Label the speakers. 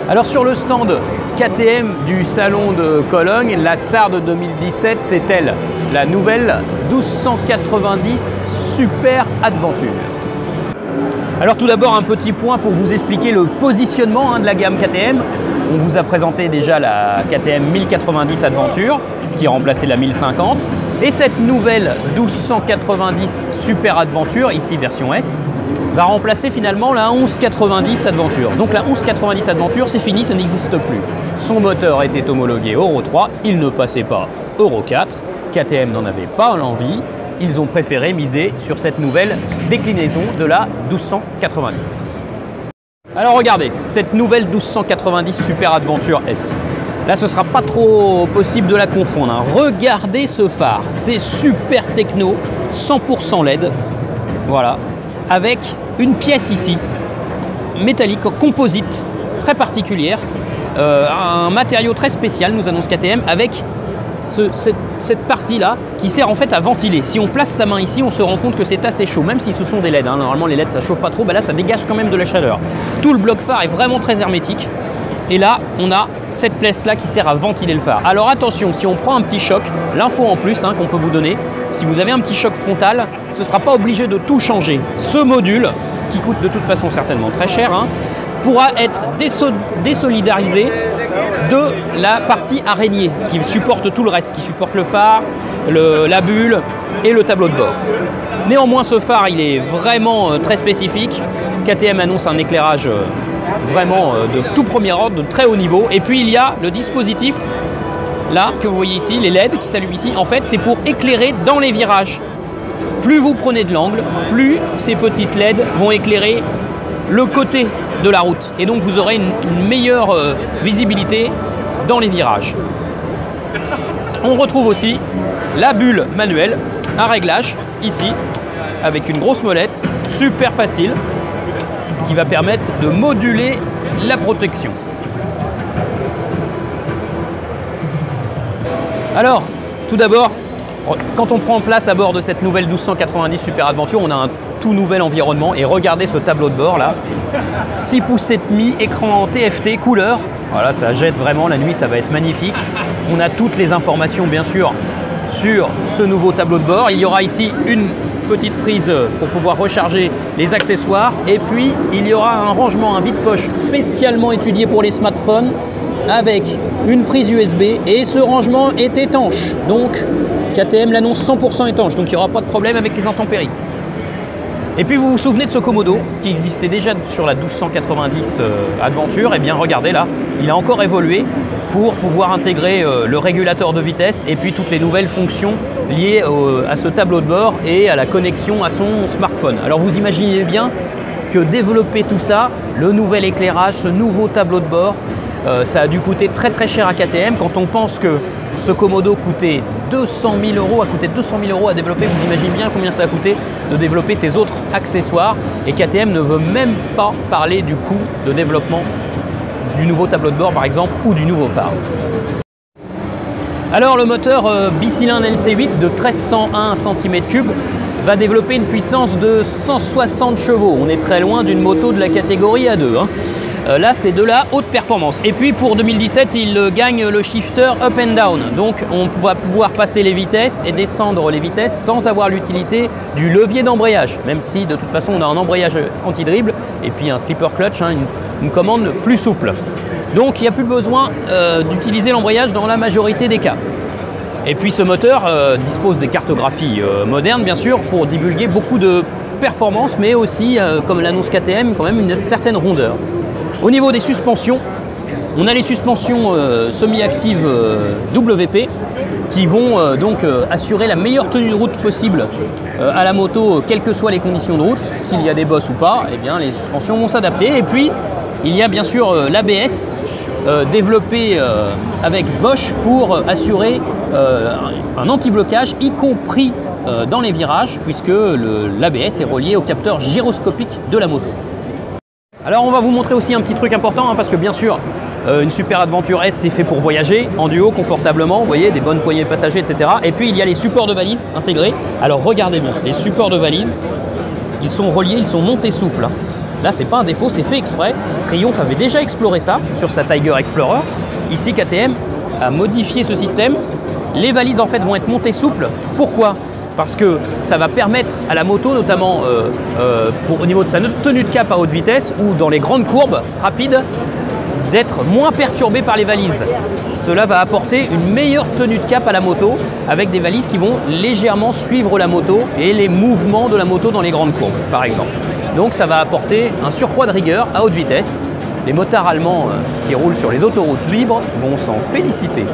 Speaker 1: Alors sur le stand KTM du salon de Cologne, la star de 2017, c'est elle, la nouvelle 1290 Super Adventure. Alors tout d'abord un petit point pour vous expliquer le positionnement de la gamme KTM. On vous a présenté déjà la KTM 1090 Adventure qui a remplacé la 1050 et cette nouvelle 1290 Super Adventure, ici version S, va remplacer finalement la 1190 Adventure. Donc la 1190 Adventure, c'est fini, ça n'existe plus. Son moteur était homologué Euro 3, il ne passait pas Euro 4. KTM n'en avait pas l'envie, ils ont préféré miser sur cette nouvelle déclinaison de la 1290. Alors regardez, cette nouvelle 1290 Super Adventure S. Là, ce ne sera pas trop possible de la confondre, hein. Regardez ce phare, c'est super techno, 100% LED, voilà, avec une pièce ici, métallique, composite, très particulière, un matériau très spécial, nous annonce KTM, avec cette partie-là qui sert en fait à ventiler. Si on place sa main ici, on se rend compte que c'est assez chaud, même si ce sont des LED, hein. Normalement, les LED, ça ne chauffe pas trop, là, ça dégage quand même de la chaleur. Tout le bloc phare est vraiment très hermétique. Et là, on a cette pièce-là qui sert à ventiler le phare. Alors attention, si on prend un petit choc, l'info en plus qu'on peut vous donner, si vous avez un petit choc frontal, ce ne sera pas obligé de tout changer. Ce module, qui coûte de toute façon certainement très cher, pourra être désolidarisé de la partie araignée, qui supporte tout le reste, qui supporte le phare, la bulle et le tableau de bord. Néanmoins, ce phare, il est vraiment très spécifique. KTM annonce un éclairage vraiment de tout premier ordre, de très haut niveau. Et puis il y a le dispositif là que vous voyez ici, les LED qui s'allument ici. En fait, c'est pour éclairer dans les virages. Plus vous prenez de l'angle, plus ces petites LED vont éclairer le côté de la route. Et donc vous aurez une meilleure visibilité dans les virages. On retrouve aussi la bulle manuelle, un réglage ici avec une grosse molette, super facile, qui va permettre de moduler la protection. Alors, tout d'abord, quand on prend place à bord de cette nouvelle 1290 Super Adventure, on a un tout nouvel environnement. Et regardez ce tableau de bord là, 6 pouces et demi, écran TFT, couleur. Voilà, ça jette vraiment, la nuit ça va être magnifique. On a toutes les informations bien sûr sur ce nouveau tableau de bord. Il y aura ici une petite prise pour pouvoir recharger les accessoires et puis il y aura un rangement, un vide-poche spécialement étudié pour les smartphones avec une prise USB et ce rangement est étanche, donc KTM l'annonce 100% étanche, donc il n'y aura pas de problème avec les intempéries. Et puis vous vous souvenez de ce Komodo qui existait déjà sur la 1290 Adventure, et bien regardez là, il a encore évolué pour pouvoir intégrer le régulateur de vitesse et puis toutes les nouvelles fonctions liées à ce tableau de bord et à la connexion à son smartphone. Alors vous imaginez bien que développer tout ça, le nouvel éclairage, ce nouveau tableau de bord, ça a dû coûter très très cher à KTM. Quand on pense que ce Komodo coûtait 200 000 €, a coûté 200 000 € à développer, vous imaginez bien combien ça a coûté de développer ces autres accessoires. Et KTM ne veut même pas parler du coût de développement du nouveau tableau de bord par exemple ou du nouveau phare. Alors le moteur bicylindre LC8 de 1301 cm3 va développer une puissance de 160 chevaux. On est très loin d'une moto de la catégorie A2. Là c'est de la haute performance. Et puis pour 2017 il gagne le shifter up and down. Donc on va pouvoir passer les vitesses et descendre les vitesses sans avoir l'utilité du levier d'embrayage. Même si de toute façon on a un embrayage anti-dribble et puis un slipper clutch, une commande plus souple. Donc il n'y a plus besoin d'utiliser l'embrayage dans la majorité des cas. Et puis ce moteur dispose des cartographies modernes bien sûr pour divulguer beaucoup de performance mais aussi comme l'annonce KTM quand même une certaine rondeur. Au niveau des suspensions, on a les suspensions semi-actives WP qui vont donc assurer la meilleure tenue de route possible à la moto, quelles que soient les conditions de route. S'il y a des bosses ou pas, eh bien, les suspensions vont s'adapter. Et puis, il y a bien sûr l'ABS développé avec Bosch pour assurer un anti-blocage, y compris dans les virages, puisque l'ABS est relié au capteur gyroscopique de la moto. Alors on va vous montrer aussi un petit truc important, parce que bien sûr, une Super Adventure S, c'est fait pour voyager en duo confortablement, vous voyez, des bonnes poignées de passagers, etc. Et puis il y a les supports de valises intégrés. Alors regardez bien, les supports de valises, ils sont reliés, ils sont montés souples. Là, c'est pas un défaut, c'est fait exprès. Triumph avait déjà exploré ça sur sa Tiger Explorer. Ici, KTM a modifié ce système. Les valises en fait vont être montées souples. Pourquoi? Parce que ça va permettre à la moto, notamment au niveau de sa tenue de cap à haute vitesse ou dans les grandes courbes rapides, d'être moins perturbée par les valises. Cela va apporter une meilleure tenue de cap à la moto avec des valises qui vont légèrement suivre la moto et les mouvements de la moto dans les grandes courbes, par exemple. Donc ça va apporter un surcroît de rigueur à haute vitesse. Les motards allemands qui roulent sur les autoroutes libres vont s'en féliciter.